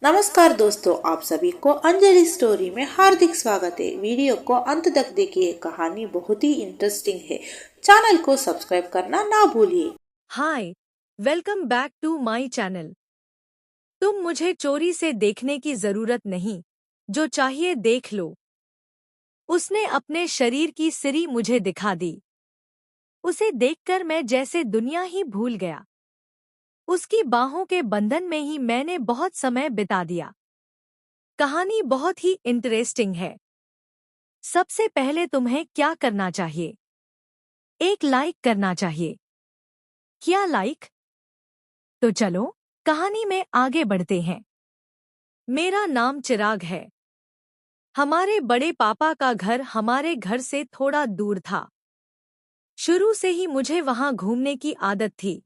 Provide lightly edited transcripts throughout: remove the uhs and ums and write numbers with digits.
नमस्कार दोस्तों, आप सभी को अंजलि स्टोरी में हार्दिक स्वागत है। वीडियो को अंत तक देखिए, कहानी बहुत ही इंटरेस्टिंग है। चैनल को सब्सक्राइब करना ना भूलिए। Hi, welcome back to my channel. तुम मुझे चोरी से देखने की जरूरत नहीं, जो चाहिए देख लो। उसने अपने शरीर की सिरी मुझे दिखा दी। उसे देखकर मैं जैसे दुनिया ही भूल गया। उसकी बाहों के बंधन में ही मैंने बहुत समय बिता दिया। कहानी बहुत ही इंटरेस्टिंग है। सबसे पहले तुम्हें क्या करना चाहिए? एक लाइक करना चाहिए। क्या लाइक? तो चलो, कहानी में आगे बढ़ते हैं। मेरा नाम चिराग है। हमारे बड़े पापा का घर हमारे घर से थोड़ा दूर था। शुरू से ही मुझे वहां घूमने की आदत थी,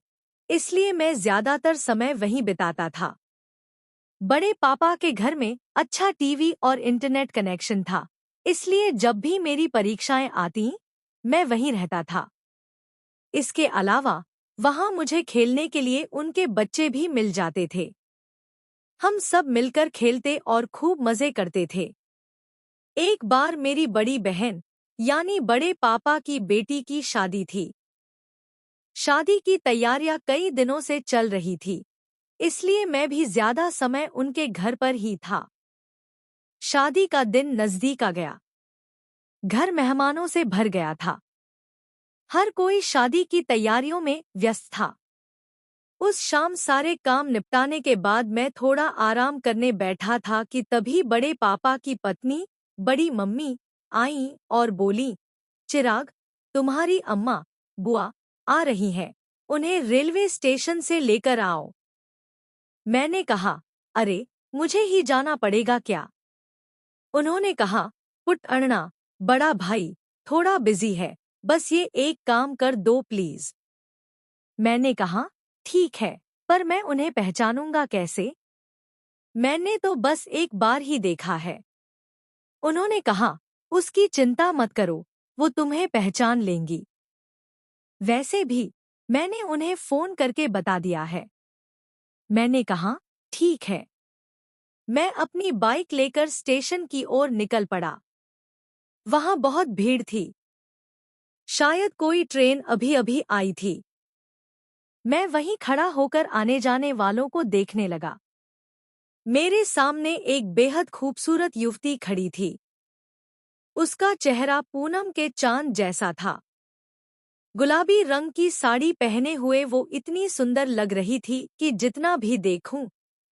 इसलिए मैं ज्यादातर समय वहीं बिताता था। बड़े पापा के घर में अच्छा टीवी और इंटरनेट कनेक्शन था, इसलिए जब भी मेरी परीक्षाएं आती, मैं वहीं रहता था। इसके अलावा वहां मुझे खेलने के लिए उनके बच्चे भी मिल जाते थे। हम सब मिलकर खेलते और खूब मजे करते थे। एक बार मेरी बड़ी बहन यानी बड़े पापा की बेटी की शादी थी। शादी की तैयारियां कई दिनों से चल रही थी, इसलिए मैं भी ज्यादा समय उनके घर पर ही था। शादी का दिन नजदीक आ गया। घर मेहमानों से भर गया था। हर कोई शादी की तैयारियों में व्यस्त था। उस शाम सारे काम निपटाने के बाद मैं थोड़ा आराम करने बैठा था कि तभी बड़े पापा की पत्नी, बड़ी मम्मी, आईं और बोली, चिराग, तुम्हारी अम्मा, बुआ आ रही हैं, उन्हें रेलवे स्टेशन से लेकर आओ। मैंने कहा, अरे, मुझे ही जाना पड़ेगा क्या? उन्होंने कहा, पुट अण्णा, बड़ा भाई थोड़ा बिजी है, बस ये एक काम कर दो प्लीज। मैंने कहा, ठीक है, पर मैं उन्हें पहचानूंगा कैसे? मैंने तो बस एक बार ही देखा है। उन्होंने कहा, उसकी चिंता मत करो, वो तुम्हें पहचान लेंगी। वैसे भी मैंने उन्हें फोन करके बता दिया है। मैंने कहा, ठीक है। मैं अपनी बाइक लेकर स्टेशन की ओर निकल पड़ा। वहां बहुत भीड़ थी। शायद कोई ट्रेन अभी अभी आई थी। मैं वहीं खड़ा होकर आने जाने वालों को देखने लगा। मेरे सामने एक बेहद खूबसूरत युवती खड़ी थी। उसका चेहरा पूनम के चांद जैसा था। गुलाबी रंग की साड़ी पहने हुए वो इतनी सुंदर लग रही थी कि जितना भी देखूं,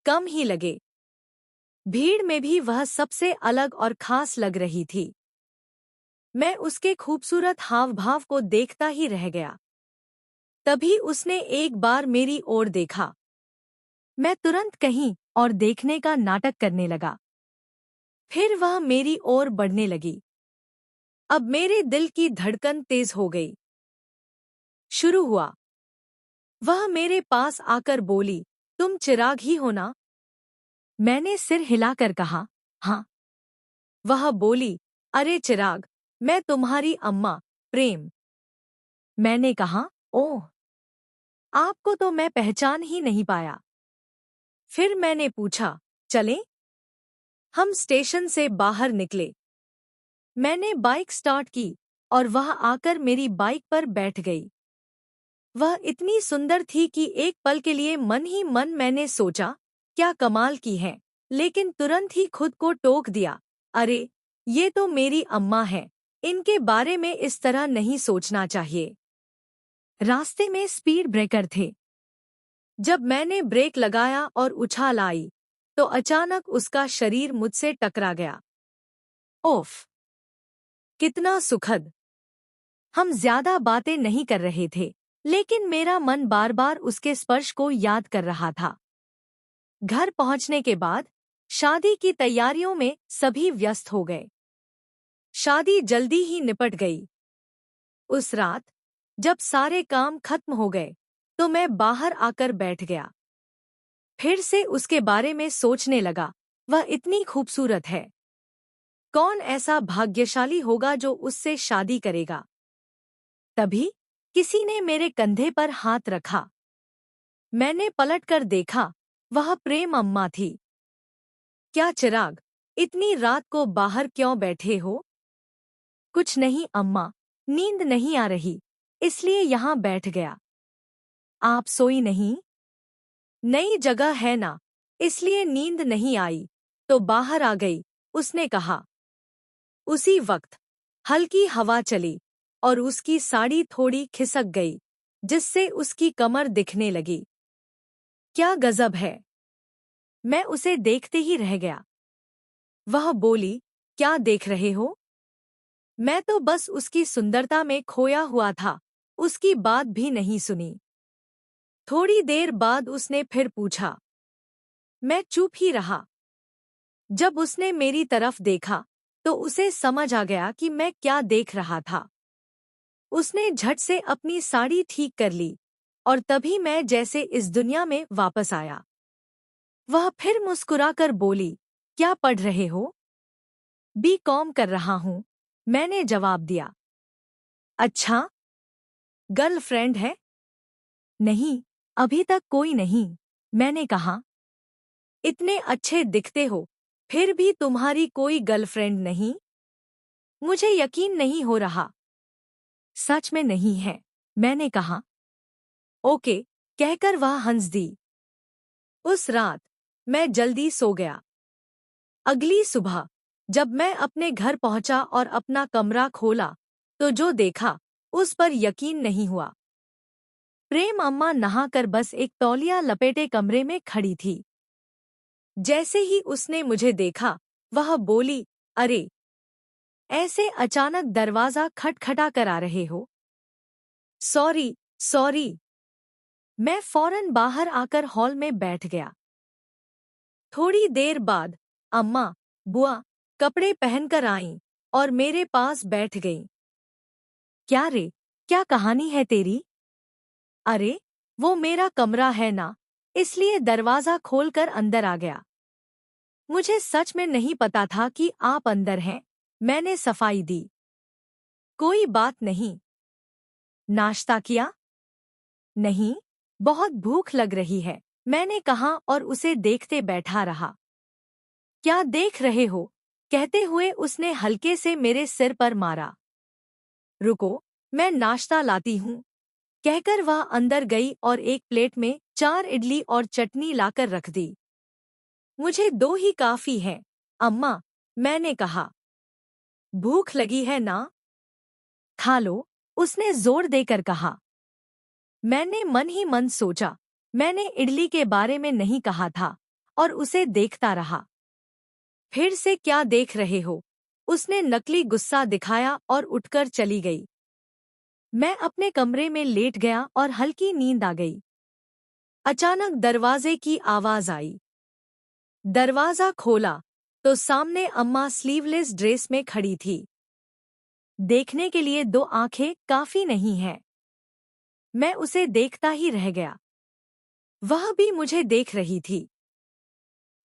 कम ही लगे। भीड़ में भी वह सबसे अलग और खास लग रही थी। मैं उसके खूबसूरत हाव भाव को देखता ही रह गया। तभी उसने एक बार मेरी ओर देखा। मैं तुरंत कहीं और देखने का नाटक करने लगा। फिर वह मेरी ओर बढ़ने लगी। अब मेरे दिल की धड़कन तेज हो गई। शुरू हुआ। वह मेरे पास आकर बोली, तुम चिराग ही हो ना? मैंने सिर हिलाकर कहा, हाँ। वह बोली, अरे चिराग, मैं तुम्हारी अम्मा, प्रेम। मैंने कहा, ओह, आपको तो मैं पहचान ही नहीं पाया। फिर मैंने पूछा, चलें? हम स्टेशन से बाहर निकले। मैंने बाइक स्टार्ट की और वह आकर मेरी बाइक पर बैठ गई। वह इतनी सुंदर थी कि एक पल के लिए मन ही मन मैंने सोचा, क्या कमाल की है, लेकिन तुरंत ही खुद को टोक दिया, अरे, ये तो मेरी अम्मा है, इनके बारे में इस तरह नहीं सोचना चाहिए। रास्ते में स्पीड ब्रेकर थे। जब मैंने ब्रेक लगाया और उछाल आई, तो अचानक उसका शरीर मुझसे टकरा गया। ओफ! कितना सुखद! हम ज्यादा बातें नहीं कर रहे थे, लेकिन मेरा मन बार बार उसके स्पर्श को याद कर रहा था। घर पहुंचने के बाद शादी की तैयारियों में सभी व्यस्त हो गए। शादी जल्दी ही निपट गई। उस रात जब सारे काम खत्म हो गए, तो मैं बाहर आकर बैठ गया। फिर से उसके बारे में सोचने लगा, वह इतनी खूबसूरत है। कौन ऐसा भाग्यशाली होगा जो उससे शादी करेगा? तभी किसी ने मेरे कंधे पर हाथ रखा। मैंने पलटकर देखा, वह प्रेम अम्मा थी। क्या चिराग, इतनी रात को बाहर क्यों बैठे हो? कुछ नहीं अम्मा, नींद नहीं आ रही, इसलिए यहाँ बैठ गया। आप सोई नहीं? नई जगह है ना, इसलिए नींद नहीं आई, तो बाहर आ गई, उसने कहा। उसी वक्त हल्की हवा चली और उसकी साड़ी थोड़ी खिसक गई, जिससे उसकी कमर दिखने लगी। क्या गजब है! मैं उसे देखते ही रह गया। वह बोली, क्या देख रहे हो? मैं तो बस उसकी सुंदरता में खोया हुआ था, उसकी बात भी नहीं सुनी। थोड़ी देर बाद उसने फिर पूछा। मैं चुप ही रहा। जब उसने मेरी तरफ देखा, तो उसे समझ आ गया कि मैं क्या देख रहा था। उसने झट से अपनी साड़ी ठीक कर ली और तभी मैं जैसे इस दुनिया में वापस आया। वह फिर मुस्कुराकर बोली, क्या पढ़ रहे हो? बी.कॉम कर रहा हूँ, मैंने जवाब दिया। अच्छा, गर्लफ्रेंड है? नहीं, अभी तक कोई नहीं, मैंने कहा। इतने अच्छे दिखते हो, फिर भी तुम्हारी कोई गर्लफ्रेंड नहीं? मुझे यकीन नहीं हो रहा। सच में नहीं है, मैंने कहा। ओके, कहकर वह हंस दी। उस रात मैं जल्दी सो गया। अगली सुबह जब मैं अपने घर पहुंचा और अपना कमरा खोला, तो जो देखा उस पर यकीन नहीं हुआ। प्रेम अम्मा नहाकर बस एक तौलिया लपेटे कमरे में खड़ी थी। जैसे ही उसने मुझे देखा, वह बोली, अरे, ऐसे अचानक दरवाजा खटखटा कर आ रहे हो? Sorry, sorry. मैं फौरन बाहर आकर हॉल में बैठ गया। थोड़ी देर बाद अम्मा, बुआ कपड़े पहनकर आईं और मेरे पास बैठ गईं। क्या रे, क्या कहानी है तेरी? अरे, वो मेरा कमरा है ना, इसलिए दरवाजा खोलकर अंदर आ गया। मुझे सच में नहीं पता था कि आप अंदर हैं, मैंने सफाई दी। कोई बात नहीं। नाश्ता किया? नहीं, बहुत भूख लग रही है, मैंने कहा और उसे देखते बैठा रहा। क्या देख रहे हो? कहते हुए उसने हल्के से मेरे सिर पर मारा। रुको, मैं नाश्ता लाती हूँ, कहकर वह अंदर गई और एक प्लेट में 4 इडली और चटनी लाकर रख दी। मुझे 2 ही काफी हैं, अम्मा, मैंने कहा। भूख लगी है ना? खा लो, उसने जोर देकर कहा। मैंने मन ही मन सोचा, मैंने इडली के बारे में नहीं कहा था, और उसे देखता रहा। फिर से क्या देख रहे हो? उसने नकली गुस्सा दिखाया और उठकर चली गई। मैं अपने कमरे में लेट गया और हल्की नींद आ गई। अचानक दरवाजे की आवाज आई। दरवाजा खोला तो सामने अम्मा स्लीवलेस ड्रेस में खड़ी थी। देखने के लिए 2 आंखें काफी नहीं हैं। मैं उसे देखता ही रह गया। वह भी मुझे देख रही थी।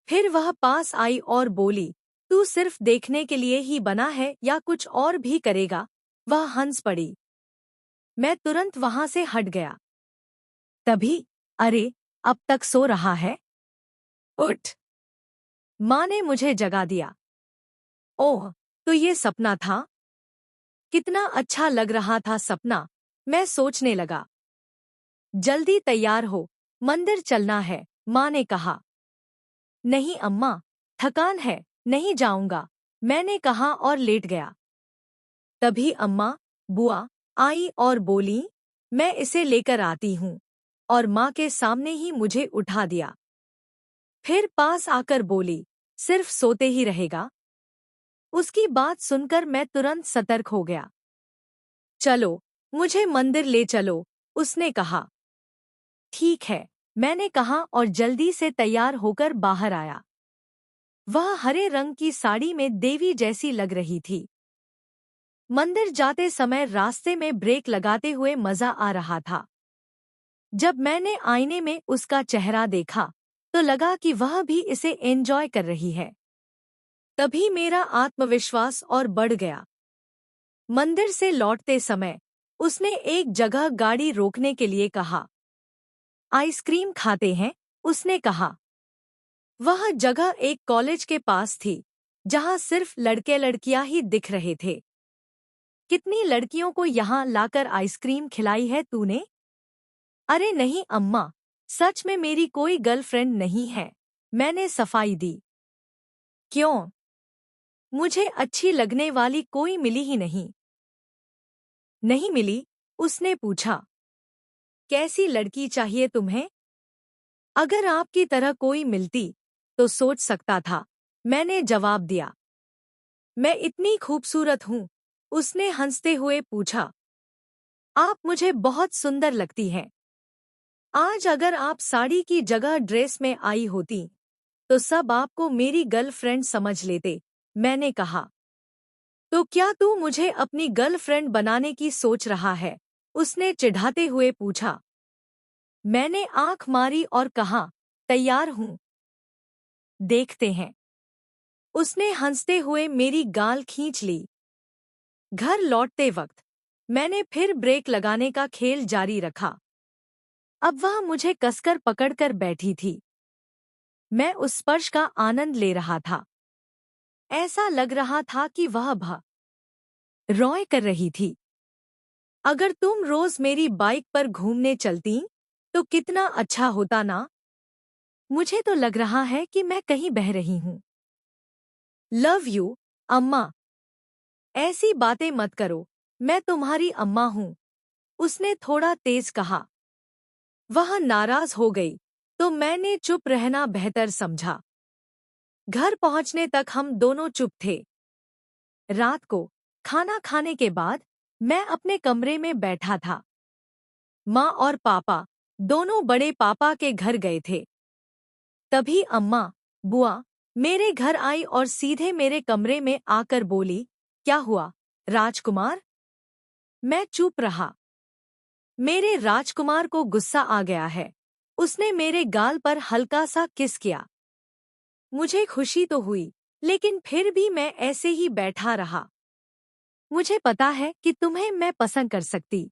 फिर वह पास आई और बोली, तू सिर्फ देखने के लिए ही बना है या कुछ और भी करेगा? वह हंस पड़ी। मैं तुरंत वहां से हट गया। तभी, अरे, अब तक सो रहा है? उठ! माँ ने मुझे जगा दिया। ओह, तो ये सपना था? कितना अच्छा लग रहा था सपना, मैं सोचने लगा। जल्दी तैयार हो, मंदिर चलना है, माँ ने कहा। नहीं अम्मा, थकान है, नहीं जाऊंगा, मैंने कहा और लेट गया। तभी अम्मा, बुआ आई और बोली, मैं इसे लेकर आती हूँ, और माँ के सामने ही मुझे उठा दिया। फिर पास आकर बोली, सिर्फ सोते ही रहेगा? उसकी बात सुनकर मैं तुरंत सतर्क हो गया। चलो, मुझे मंदिर ले चलो, उसने कहा। ठीक है, मैंने कहा और जल्दी से तैयार होकर बाहर आया। वह हरे रंग की साड़ी में देवी जैसी लग रही थी। मंदिर जाते समय रास्ते में ब्रेक लगाते हुए मजा आ रहा था। जब मैंने आईने में उसका चेहरा देखा, तो लगा कि वह भी इसे एंजॉय कर रही है। तभी मेरा आत्मविश्वास और बढ़ गया। मंदिर से लौटते समय उसने एक जगह गाड़ी रोकने के लिए कहा। आइसक्रीम खाते हैं, उसने कहा। वह जगह एक कॉलेज के पास थी, जहां सिर्फ लड़के लड़कियां ही दिख रहे थे। कितनी लड़कियों को यहाँ लाकर आइसक्रीम खिलाई है तूने? अरे नहीं अम्मा, सच में मेरी कोई गर्लफ्रेंड नहीं है, मैंने सफाई दी। क्यों? मुझे अच्छी लगने वाली कोई मिली ही नहीं। नहीं मिली? उसने पूछा। कैसी लड़की चाहिए तुम्हें? अगर आपकी तरह कोई मिलती तो सोच सकता था, मैंने जवाब दिया। मैं इतनी खूबसूरत हूँ? उसने हंसते हुए पूछा। आप मुझे बहुत सुंदर लगती हैं। आज अगर आप साड़ी की जगह ड्रेस में आई होती तो सब आपको मेरी गर्लफ्रेंड समझ लेते, मैंने कहा। तो क्या तू मुझे अपनी गर्लफ्रेंड बनाने की सोच रहा है? उसने चिढ़ाते हुए पूछा। मैंने आंख मारी और कहा, तैयार हूं। देखते हैं। उसने हंसते हुए मेरी गाल खींच ली। घर लौटते वक्त मैंने फिर ब्रेक लगाने का खेल जारी रखा। अब वह मुझे कसकर पकड़कर बैठी थी। मैं उस स्पर्श का आनंद ले रहा था। ऐसा लग रहा था कि वह रॉय कर रही थी। अगर तुम रोज मेरी बाइक पर घूमने चलती तो कितना अच्छा होता ना? मुझे तो लग रहा है कि मैं कहीं बह रही हूँ। लव यू, अम्मा। ऐसी बातें मत करो, मैं तुम्हारी अम्मा हूँ, उसने थोड़ा तेज कहा। वह नाराज हो गई तो मैंने चुप रहना बेहतर समझा। घर पहुंचने तक हम दोनों चुप थे। रात को खाना खाने के बाद मैं अपने कमरे में बैठा था। माँ और पापा दोनों बड़े पापा के घर गए थे। तभी अम्मा, बुआ मेरे घर आई और सीधे मेरे कमरे में आकर बोली, क्या हुआ, राजकुमार? मैं चुप रहा। मेरे राजकुमार को गुस्सा आ गया है। उसने मेरे गाल पर हल्का सा किस किया। मुझे खुशी तो हुई, लेकिन फिर भी मैं ऐसे ही बैठा रहा। मुझे पता है कि तुम्हें मैं पसंद कर सकती।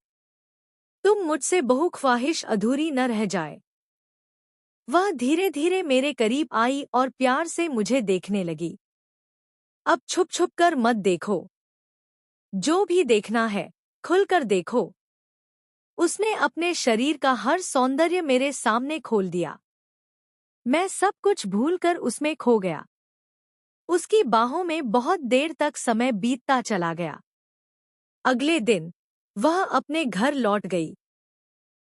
तुम मुझसे बहुख्वाहिश अधूरी न रह जाए। वह धीरे धीरे मेरे करीब आई और प्यार से मुझे देखने लगी। अब छुप छुप कर मत देखो। जो भी देखना है, खुलकर देखो। उसने अपने शरीर का हर सौंदर्य मेरे सामने खोल दिया। मैं सब कुछ भूलकर उसमें खो गया। उसकी बाहों में बहुत देर तक समय बीतता चला गया। अगले दिन वह अपने घर लौट गई।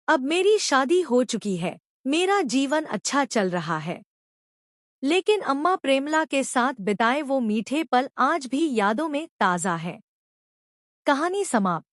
अब मेरी शादी हो चुकी है, मेरा जीवन अच्छा चल रहा है। लेकिन अम्मा प्रेमला के साथ बिताए वो मीठे पल आज भी यादों में ताज़ा है। कहानी समाप्त।